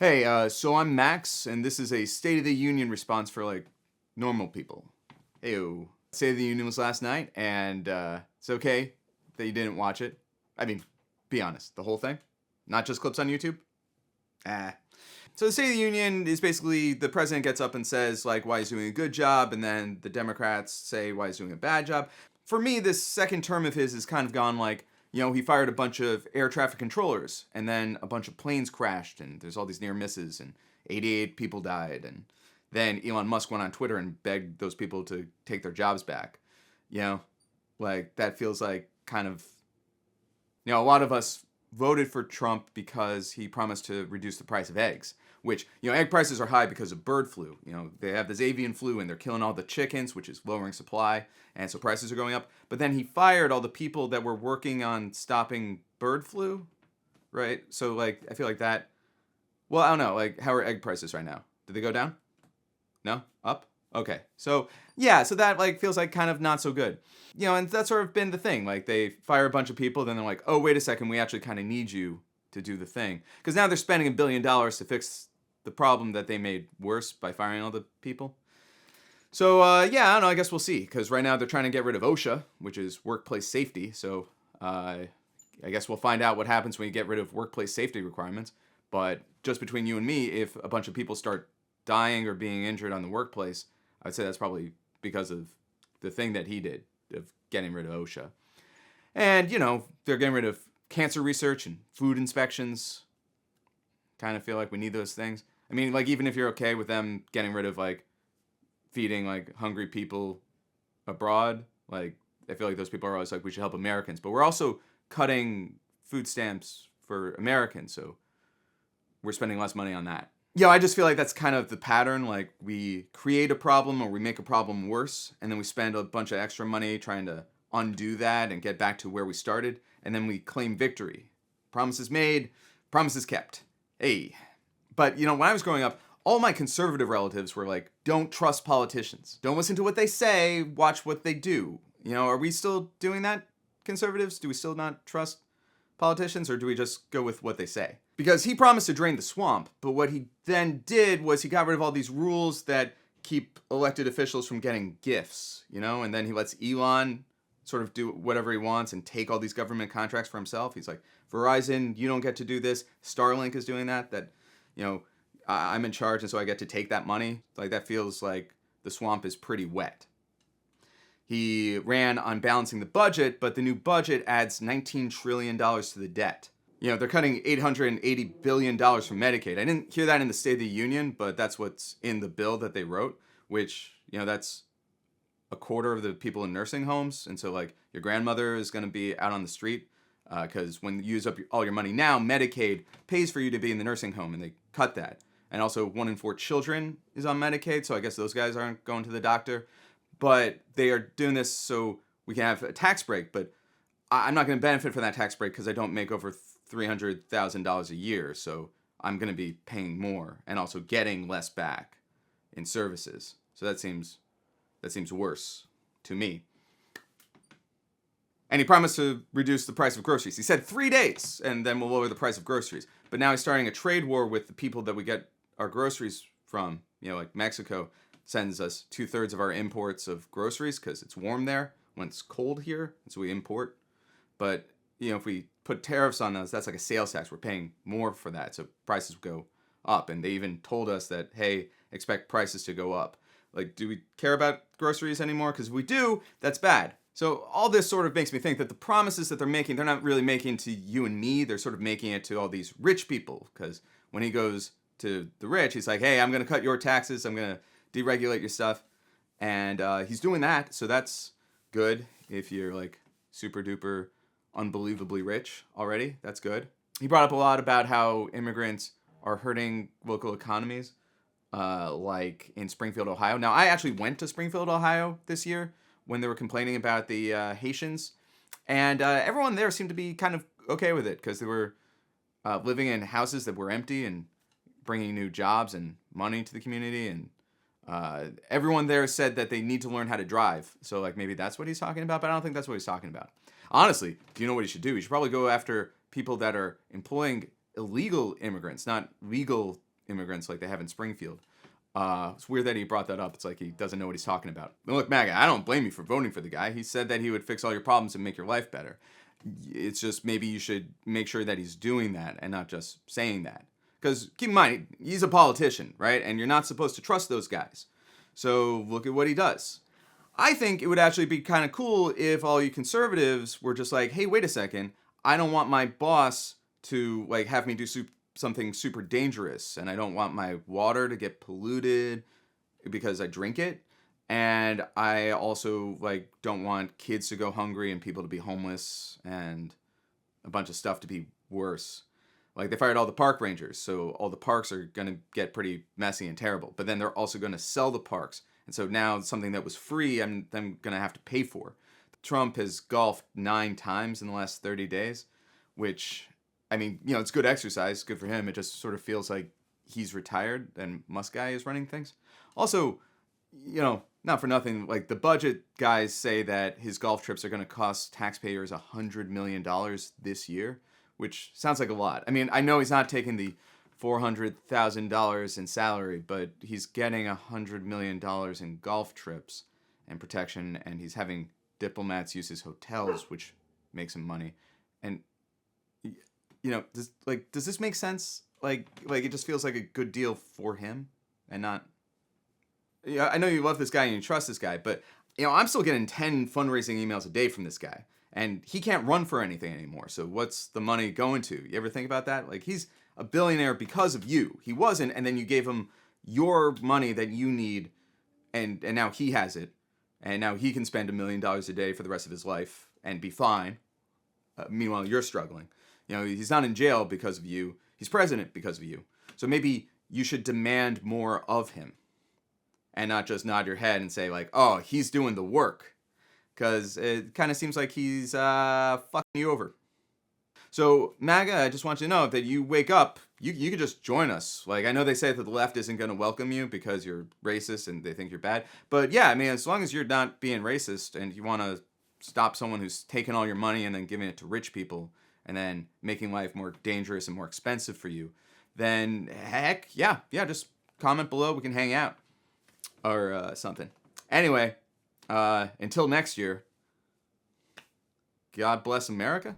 Hey, so I'm Max, and this is a State of the Union response for like normal people. Heyo. State of the Union was last night, and it's okay that you didn't watch it. I mean, be honest, the whole thing, not just clips on YouTube. Ah. So the State of the Union is basically the president gets up and says like why he's doing a good job, and then the Democrats say why he's doing a bad job. For me, this second term of his has kind of gone like, he fired a bunch of air traffic controllers, and then a bunch of planes crashed, and there's all these near misses, and 88 people died, and then Elon Musk went on Twitter and begged those people to take their jobs back. Like that feels like kind of, a lot of us voted for Trump because he promised to reduce the price of eggs, which, egg prices are high because of bird flu. They have this avian flu and they're killing all the chickens, which is lowering supply, and so prices are going up. But then he fired all the people that were working on stopping bird flu, right? So, like, I feel like that, well, I don't know, like, how are egg prices right now? Did they go down? No? Up? Okay. So, yeah, so that, like, feels like kind of not so good. And that's sort of been the thing. Like, they fire a bunch of people, then they're like, oh, wait a second, we actually kind of need you to do the thing. Because now they're spending $1 billion to fix the problem that they made worse by firing all the people. So, yeah, I don't know, I guess we'll see. Because right now they're trying to get rid of OSHA, which is workplace safety. So, I guess we'll find out what happens when you get rid of workplace safety requirements. But just between you and me, if a bunch of people start dying or being injured on the workplace, I'd say that's probably because of the thing that he did, of getting rid of OSHA. And, they're getting rid of cancer research and food inspections. Kind of feel like we need those things. I mean, like, even if you're okay with them getting rid of, like, feeding, like, hungry people abroad, like, I feel like those people are always like, we should help Americans. But we're also cutting food stamps for Americans, so we're spending less money on that. I just feel like that's kind of the pattern. Like, we create a problem or we make a problem worse, and then we spend a bunch of extra money trying to undo that and get back to where we started, and then we claim victory. Promises made, promises kept. Hey. But, when I was growing up, all my conservative relatives were like, don't trust politicians. Don't listen to what they say, watch what they do. Are we still doing that, conservatives? Do we still not trust politicians, or do we just go with what they say? Because he promised to drain the swamp, but what he then did was he got rid of all these rules that keep elected officials from getting gifts, and then he lets Elon sort of do whatever he wants and take all these government contracts for himself. He's like, Verizon, you don't get to do this. Starlink is doing that, I'm in charge, and so I get to take that money. Like, that feels like the swamp is pretty wet. He ran on balancing the budget, but the new budget adds $19 trillion to the debt. They're cutting $880 billion from Medicaid. I didn't hear that in the State of the Union, but that's what's in the bill that they wrote, which, that's a quarter of the people in nursing homes. And so, like, your grandmother is going to be out on the street because when you use up all your money now, Medicaid pays for you to be in the nursing home, and they cut that. And also 1 in 4 children is on Medicaid, so I guess those guys aren't going to the doctor. But they are doing this so we can have a tax break, but I'm not going to benefit from that tax break because I don't make over $300,000 a year, so I'm going to be paying more and also getting less back in services. So that seems worse to me. And he promised to reduce the price of groceries. He said 3 days, and then we'll lower the price of groceries. But now he's starting a trade war with the people that we get our groceries from. Like Mexico sends us 2/3 of our imports of groceries because it's warm there when it's cold here, and so we import. But, if we put tariffs on those, that's like a sales tax. We're paying more for that, so prices go up. And they even told us that, hey, expect prices to go up. Like, do we care about groceries anymore? Because if we do, that's bad. So all this sort of makes me think that the promises that they're making, they're not really making to you and me. They're sort of making it to all these rich people. Because when he goes to the rich, he's like, hey, I'm going to cut your taxes. I'm going to deregulate your stuff. And he's doing that. So that's good if you're like super duper unbelievably rich already. That's good. He brought up a lot about how immigrants are hurting local economies, like in Springfield, Ohio. Now, I actually went to Springfield, Ohio this year when they were complaining about the Haitians. And everyone there seemed to be kind of okay with it because they were living in houses that were empty and bringing new jobs and money to the community. And everyone there said that they need to learn how to drive. So, like, maybe that's what he's talking about, but I don't think that's what he's talking about. Honestly, do you know what he should do? He should probably go after people that are employing illegal immigrants, not legal immigrants like they have in Springfield. It's weird that he brought that up. It's like he doesn't know what he's talking about. But look, MAGA, I don't blame you for voting for the guy. He said that he would fix all your problems and make your life better. It's just maybe you should make sure that he's doing that and not just saying that. Because keep in mind, he's a politician, right? And you're not supposed to trust those guys. So look at what he does. I think it would actually be kind of cool if all you conservatives were just like, hey, wait a second. I don't want my boss to like have me do something super dangerous, and I don't want my water to get polluted because I drink it. And I also like don't want kids to go hungry and people to be homeless and a bunch of stuff to be worse. Like they fired all the park rangers, so all the parks are going to get pretty messy and terrible. But then they're also going to sell the parks. And so now something that was free, I'm going to have to pay for. Trump has golfed 9 times in the last 30 days, which, I mean, you know, it's good exercise, good for him. It just sort of feels like he's retired and Musk guy is running things. Also, you know, not for nothing, like the budget guys say that his golf trips are going to cost taxpayers $100 million this year, which sounds like a lot. I mean, I know he's not taking the $400,000 in salary, but he's getting $100 million in golf trips and protection, and he's having diplomats use his hotels, which makes him money. And, you know, does this make sense? Like it just feels like a good deal for him and not... Yeah, I know you love this guy and you trust this guy, but, you know, I'm still getting 10 fundraising emails a day from this guy. And he can't run for anything anymore. So what's the money going to? You ever think about that? Like, he's a billionaire because of you. He wasn't, and then you gave him your money that you need, and now he has it. And now he can spend $1 million a day for the rest of his life and be fine. Meanwhile, you're struggling. You know, he's not in jail because of you. He's president because of you. So maybe you should demand more of him and not just nod your head and say, like, oh, he's doing the work. Because it kind of seems like he's fucking you over. So, MAGA, I just want you to know that you wake up, you could just join us. Like, I know they say that the left isn't going to welcome you because you're racist and they think you're bad. But yeah, I mean, as long as you're not being racist and you want to stop someone who's taking all your money and then giving it to rich people and then making life more dangerous and more expensive for you, then heck, yeah, just comment below. We can hang out or something. Anyway. Until next year, God bless America.